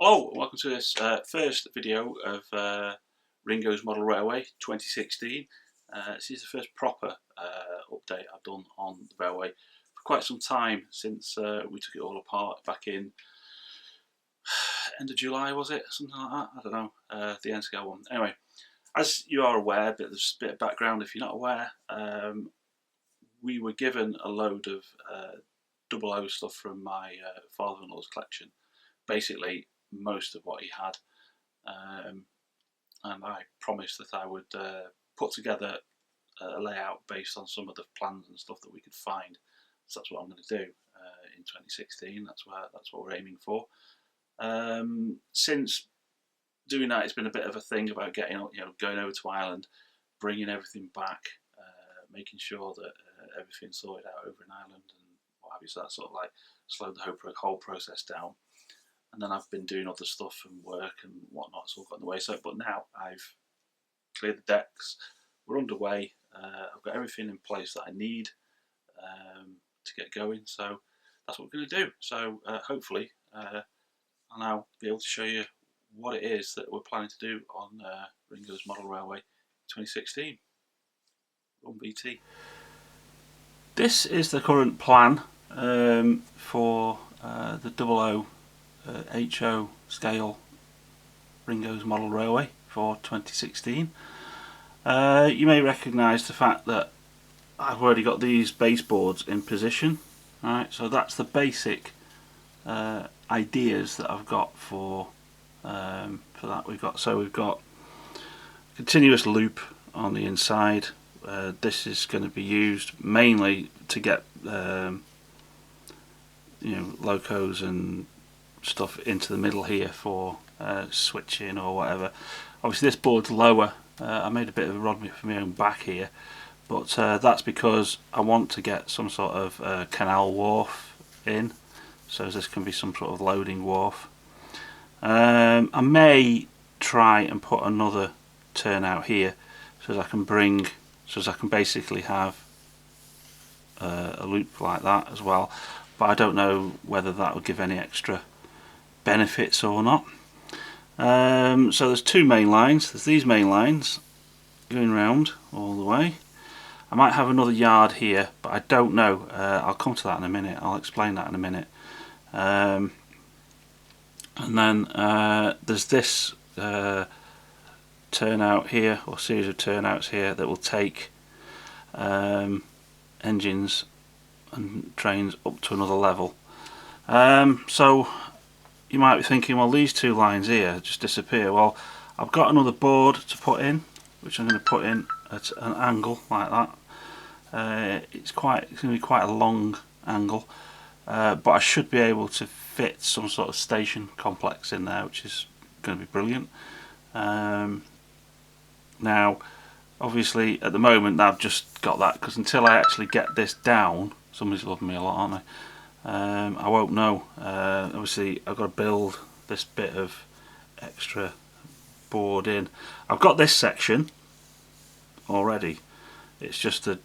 Hello, and welcome to this first video of Ringo's Model Railway 2016. This is the first proper update I've done on the railway for quite some time since we took it all apart back in end of July, was it? Something like that? I don't know, the end scale one. Anyway, as you are aware, there's a bit of background if you're not aware, we were given a load of double O stuff from my father-in-law's collection. Basically, most of what he had, and I promised that I would put together a layout based on some of the plans and stuff that we could find. So that's what I'm going to do in 2016. That's what we're aiming for. Since doing that, it's been a bit of a thing about going over to Ireland, bringing everything back, making sure that everything's sorted out over in Ireland and what have you. So that sort of like slowed the whole process down. And then I've been doing other stuff and work and whatnot, so I've got in the way. But now I've cleared the decks, we're underway. I've got everything in place that I need to get going. So that's what we're going to do. So hopefully I'll now be able to show you what it is that we're planning to do on Ringo's Model Railway 2016. Run BT. This is the current plan for the 00 HO scale Ringo's Model Railway for 2016. You may recognise the fact that I've already got these baseboards in position. Right, so that's the basic ideas that I've got for that. We've got continuous loop on the inside. This is going to be used mainly to get locos and stuff into the middle here for switching or whatever. Obviously this board's lower. I made a bit of a rod for my own back here, but that's because I want to get some sort of canal wharf in, so this can be some sort of loading wharf. I may try and put another turnout here so as I can basically have a loop like that as well, but I don't know whether that will give any extra benefits or not. So there's two main lines. There's these main lines going round all the way. I might have another yard here, but I don't know. I'll come to that in a minute. I'll explain that in a minute. And then there's this turnout here, or series of turnouts here, that will take engines and trains up to another level. So you might be thinking, well, these two lines here just disappear. Well, I've got another board to put in, which I'm going to put in at an angle like that. It's going to be quite a long angle, but I should be able to fit some sort of station complex in there, which is going to be brilliant. Now, obviously, at the moment, I've just got that because until I actually get this down, somebody's loving me a lot, aren't they? I won't know. Obviously I've got to build this bit of extra board in. I've got this section already, it's just the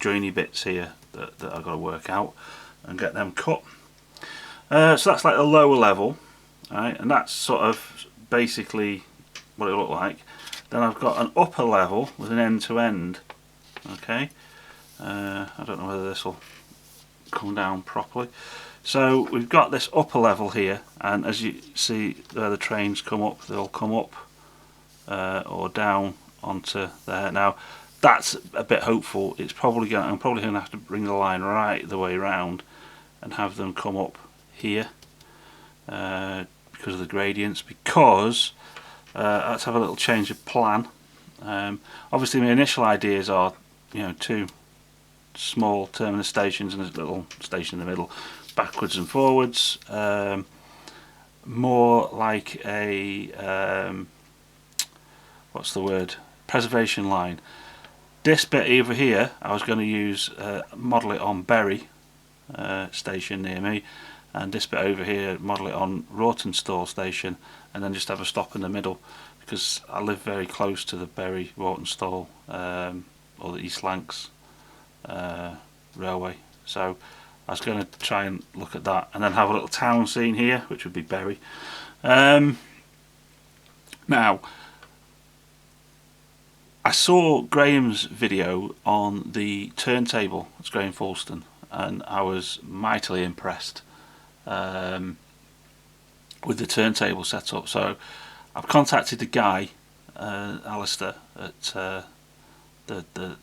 joiny bits here that I've got to work out and get them cut. So that's like the lower level, right? And that's sort of basically what it looked like. Then I've got an upper level with an end to end. Okay, I don't know whether this will come down properly. So we've got this upper level here, and as you see where the trains come up, they'll come up or down onto there. Now that's a bit hopeful. I'm probably going to have to bring the line right the way around and have them come up here because of the gradients, because let's have a little change of plan. Obviously my initial ideas are two small terminus stations and a little station in the middle, backwards and forwards, more like a what's the word, preservation line. This bit over here I was going to use model it on Bury station near me, and this bit over here model it on Rawtenstall station, and then just have a stop in the middle because I live very close to the Bury Rawtenstall or the East Lancs railway. So I was going to try and look at that and then have a little town scene here, which would be Bury, Now, I saw Graham's video on the turntable. It's Graham Fulston, and I was mightily impressed with the turntable setup. So I've contacted the guy, Alistair, at the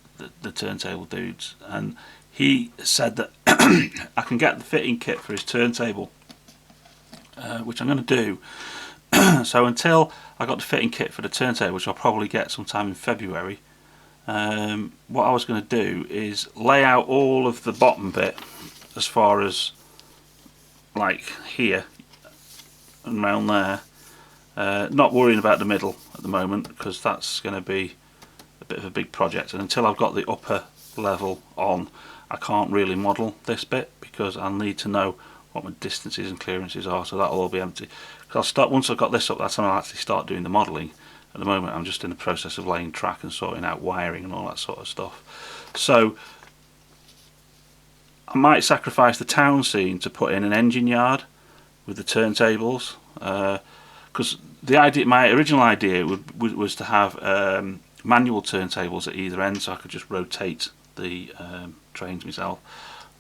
turntable dudes, and he said that I can get the fitting kit for his turntable, which I'm going to do. So until I got the fitting kit for the turntable, which I'll probably get sometime in February, what I was going to do is lay out all of the bottom bit as far as like here and round there, not worrying about the middle at the moment because that's going to be a bit of a big project, and until I've got the upper level on, I can't really model this bit because I'll need to know what my distances and clearances are, so that'll all be empty. Because I'll start, once I've got this up, that's when I'll actually start doing the modelling. At the moment I'm just in the process of laying track and sorting out wiring and all that sort of stuff. So I might sacrifice the town scene to put in an engine yard with the turntables, because the idea, my original idea was to have manual turntables at either end, so I could just rotate the trains myself.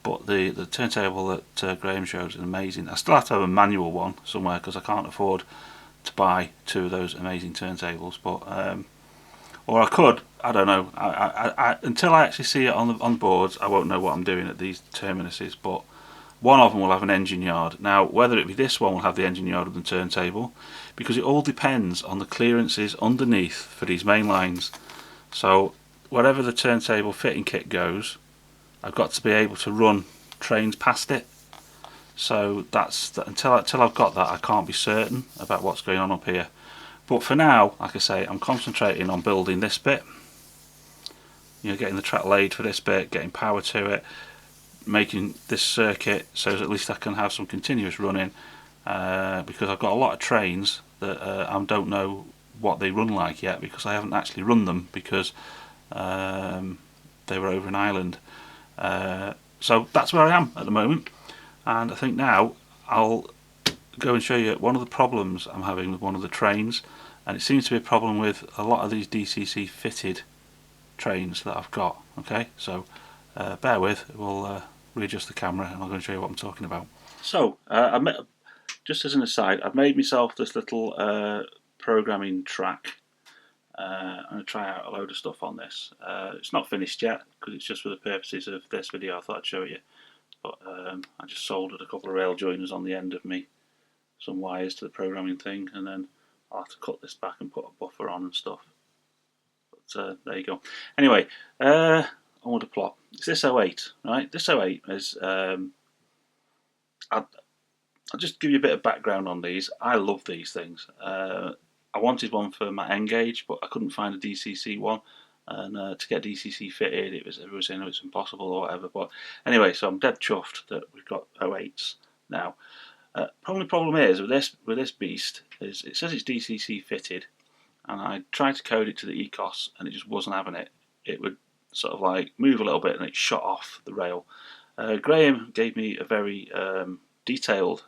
But the turntable that Graham showed is amazing. I still have to have a manual one somewhere because I can't afford to buy two of those amazing turntables. But or I could, I don't know. Until I actually see it on boards, I won't know what I'm doing at these terminuses. But one of them will have an engine yard. Now, whether it be this one will have the engine yard with the turntable, because it all depends on the clearances underneath for these main lines. So wherever the turntable fitting kit goes, I've got to be able to run trains past it. So that's until I've got that, I can't be certain about what's going on up here. But for now, like I say, I'm concentrating on building this bit. You know, getting the track laid for this bit, getting power to it, making this circuit so at least I can have some continuous running. Because I've got a lot of trains that I don't know what they run like yet, because I haven't actually run them because they were over in Ireland. So that's where I am at the moment, and I think now I'll go and show you one of the problems I'm having with one of the trains, and it seems to be a problem with a lot of these DCC fitted trains that I've got. Okay, so bear with, we'll readjust the camera and I'm going to show you what I'm talking about. So just as an aside, I've made myself this little programming track. I'm going to try out a load of stuff on this. It's not finished yet because it's just for the purposes of this video. I thought I'd show it you. But I just soldered a couple of rail joiners on the end of me, some wires to the programming thing, and then I'll have to cut this back and put a buffer on and stuff. But there you go. Anyway, on with the plot. It's this 08, right? This 08 is... I'll just give you a bit of background on these. I love these things. I wanted one for my N-gauge, but I couldn't find a DCC one, and to get DCC fitted, everyone was saying it's impossible or whatever. But anyway, so I'm dead chuffed that we've got 08s now. Only problem is with this beast is it says it's DCC fitted, and I tried to code it to the ECOS, and it just wasn't having it. It would sort of like move a little bit, and it shot off the rail. Graham gave me a very detailed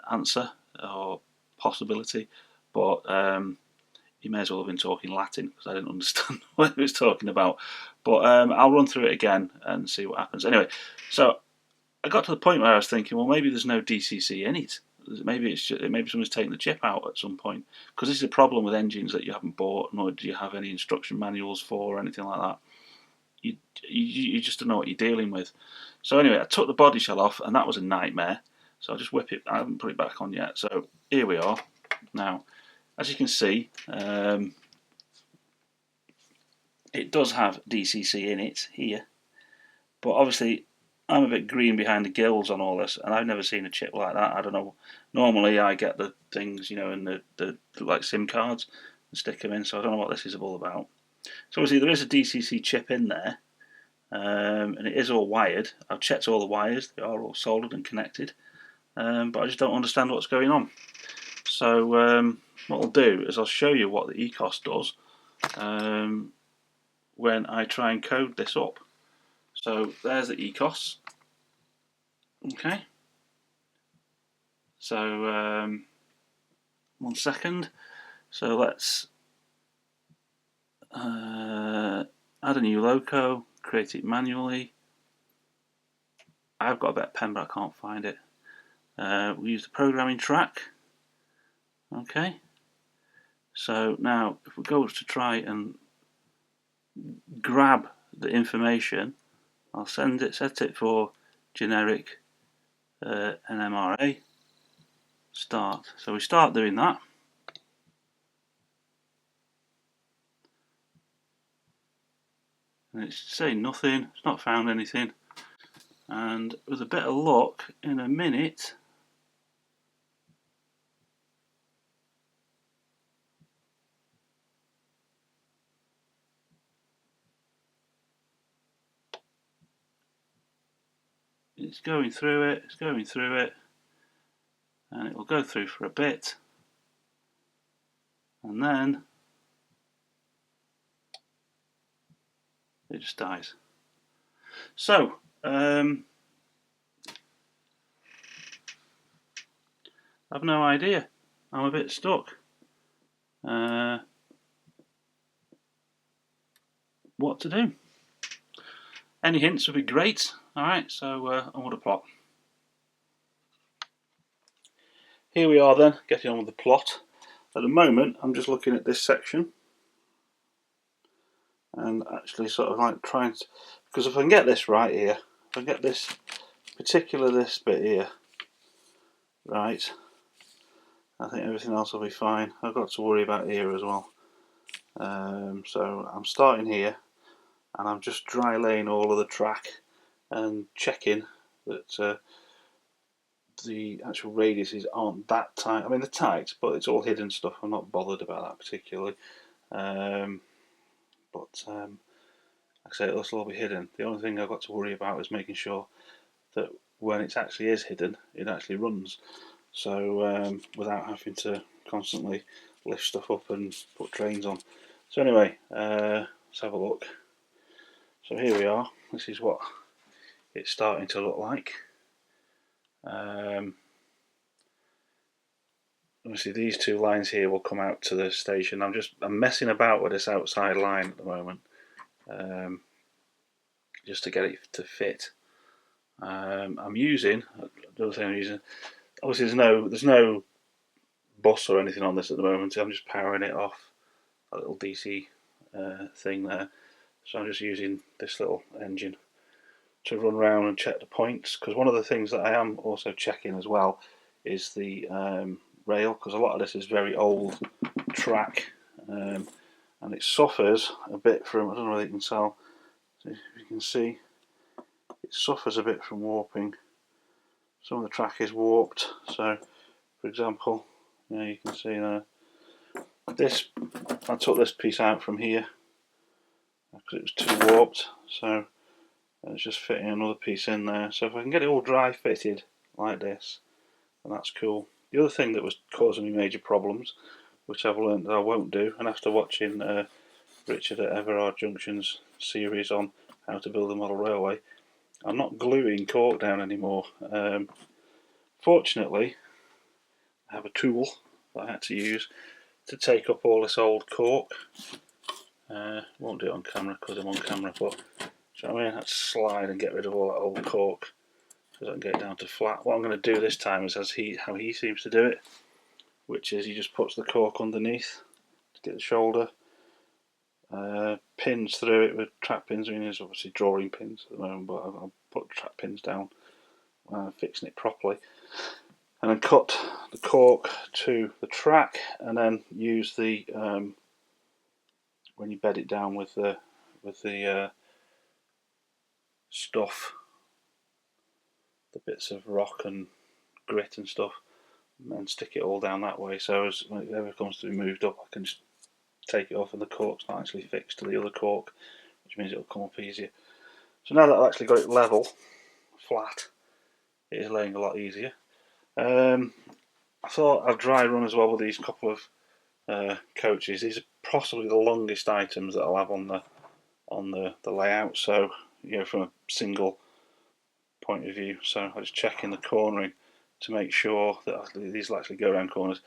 answer or possibility, but he may as well have been talking Latin because I didn't understand what he was talking about. But I'll run through it again and see what happens. Anyway, so I got to the point where I was thinking, well, maybe there's no DCC in it. Maybe someone's taken the chip out at some point, because this is a problem with engines that you haven't bought, nor do you have any instruction manuals for or anything like that. You just don't know what you're dealing with. So anyway, I took the body shell off, and that was a nightmare. So I'll just whip it. I haven't put it back on yet. So here we are. Now, as you can see, it does have DCC in it here, but obviously I'm a bit green behind the gills on all this, and I've never seen a chip like that. I don't know. Normally I get the things, you know, in the like SIM cards and stick them in. So I don't know what this is all about. So obviously there is a DCC chip in there, and it is all wired. I've checked all the wires; they are all soldered and connected. But I just don't understand what's going on. So what I'll do is I'll show you what the ECOS does when I try and code this up. So there's the ECOS. Okay. So 1 second. So let's add a new loco, create it manually. I've got a better pen but I can't find it. We'll use the programming track. Okay, so now if we go to try and grab the information, I'll set it for generic NMRA, start. So we start doing that. And it's saying nothing, it's not found anything. And with a bit of luck, in a minute, it's going through it, and it will go through for a bit, and then it just dies. So, I've no idea. I'm a bit stuck. What to do? Any hints would be great. Alright, so on with the plot. Here we are then, getting on with the plot. At the moment, I'm just looking at this section and actually sort of like trying to, because if I can get this right here, if I get this bit here right, I think everything else will be fine. I've got to worry about here as well. So I'm starting here and I'm just dry laying all of the track and checking that the actual radiuses aren't that tight. I mean, they're tight, but it's all hidden stuff. I'm not bothered about that particularly. Like I say, it'll all be hidden. The only thing I've got to worry about is making sure that when it actually is hidden, it actually runs. So without having to constantly lift stuff up and put trains on. So anyway, let's have a look. So here we are. This is what it's starting to look like. Obviously these two lines here will come out to the station. I'm messing about with this outside line at the moment, just to get it to fit. I'm using, the other thing I'm using, obviously there's no bus or anything on this at the moment. I'm just powering it off a little DC thing there. So I'm just using this little engine to run around and check the points, because one of the things that I am also checking as well is the rail, because a lot of this is very old track, and it suffers a bit from, I don't know whether you can tell, if you can see, it suffers a bit from warping. Some of the track is warped, so for example, you can see there, this, I took this piece out from here because it was too warped, so it's just fitting another piece in there. So if I can get it all dry fitted like this, then that's cool. The other thing that was causing me major problems, which I've learned that I won't do, and after watching Richard at Everard Junction's series on how to build a model railway, I'm not gluing cork down anymore. Fortunately, I have a tool that I had to use to take up all this old cork. Won't do it on camera because I'm on camera, but do you know what I mean? I had to slide and get rid of all that old cork so I can get it down to flat. What I'm going to do this time is how he seems to do it, which is he just puts the cork underneath to get the shoulder, pins through it with trap pins. I mean, there's obviously drawing pins at the moment, but I'll put trap pins down when I'm fixing it properly, and then cut the cork to the track, and then use the when you bed it down with the stuff, the bits of rock and grit and stuff, and stick it all down that way. So as when it ever comes to be moved up, I can just take it off, and the cork's not actually fixed to the other cork, which means it'll come up easier. So now that I've actually got it level, flat, it is laying a lot easier. I thought I'd dry run as well with these couple of coaches. These are possibly the longest items that I'll have on the layout. So from a single point of view. So I was checking the cornering to make sure that these will actually go around corners.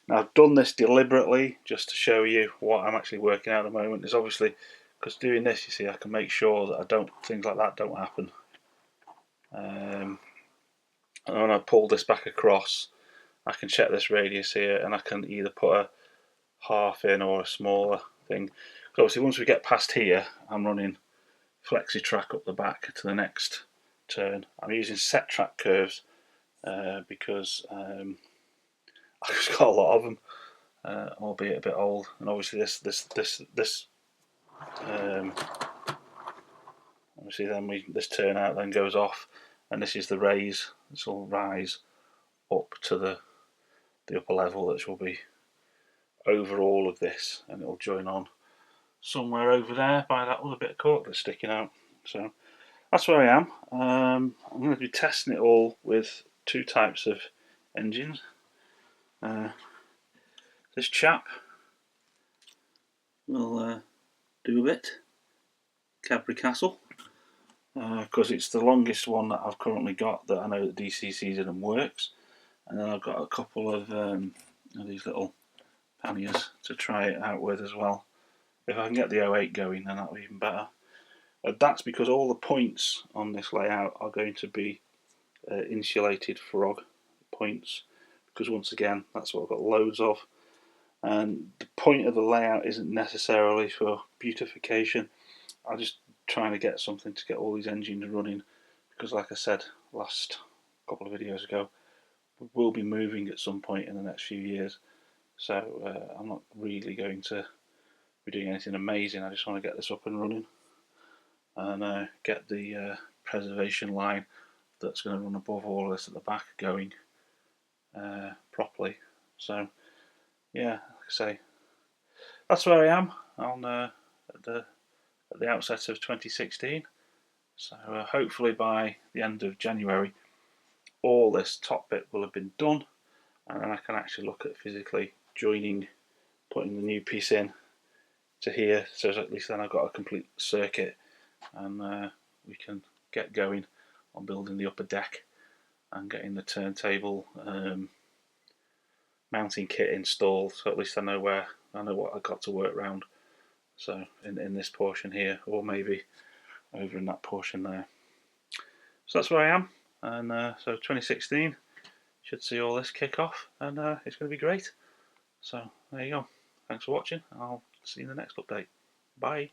Now I've done this deliberately just to show you what I'm actually working out at the moment. Is obviously because doing this, you see, I can make sure that things like that don't happen. And when I pull this back across, I can check this radius here, and I can either put a half in or a smaller thing. So obviously once we get past here, I'm running flexi track up the back to the next turn. I'm using set track curves because I've just got a lot of them, albeit a bit old. And obviously this obviously then this turnout then goes off, and this is the raise. This will rise up to the upper level, which will be over all of this, and it will join on somewhere over there by that other bit of cork that's sticking out. So that's where I am. I'm going to be testing it all with two types of engines. This chap will do a bit, Cadbury Castle, because it's the longest one that I've currently got that I know that DCC's in and works. And then I've got a couple of these little panniers to try it out with as well. If I can get the 08 going, then that'll be even better. That's because all the points on this layout are going to be insulated frog points, because once again, that's what I've got loads of. And the point of the layout isn't necessarily for beautification. I'm just trying to get something to get all these engines running, because like I said last couple of videos ago, we will be moving at some point in the next few years. So I'm not really going to be doing anything amazing. I just want to get this up and running and get the preservation line that's going to run above all of this at the back going properly. So yeah, like I say, that's where I am on at the outset of 2016. So hopefully by the end of January, all this top bit will have been done, and then I can actually look at physically joining, putting the new piece in to here, so at least then I've got a complete circuit, and we can get going on building the upper deck and getting the turntable mounting kit installed, so at least I know what I've got to work around. So in this portion here, or maybe over in that portion there. So that's where I am, and so 2016 should see all this kick off, and it's going to be great. So there you go. Thanks for watching. I'll see you in the next update. Bye.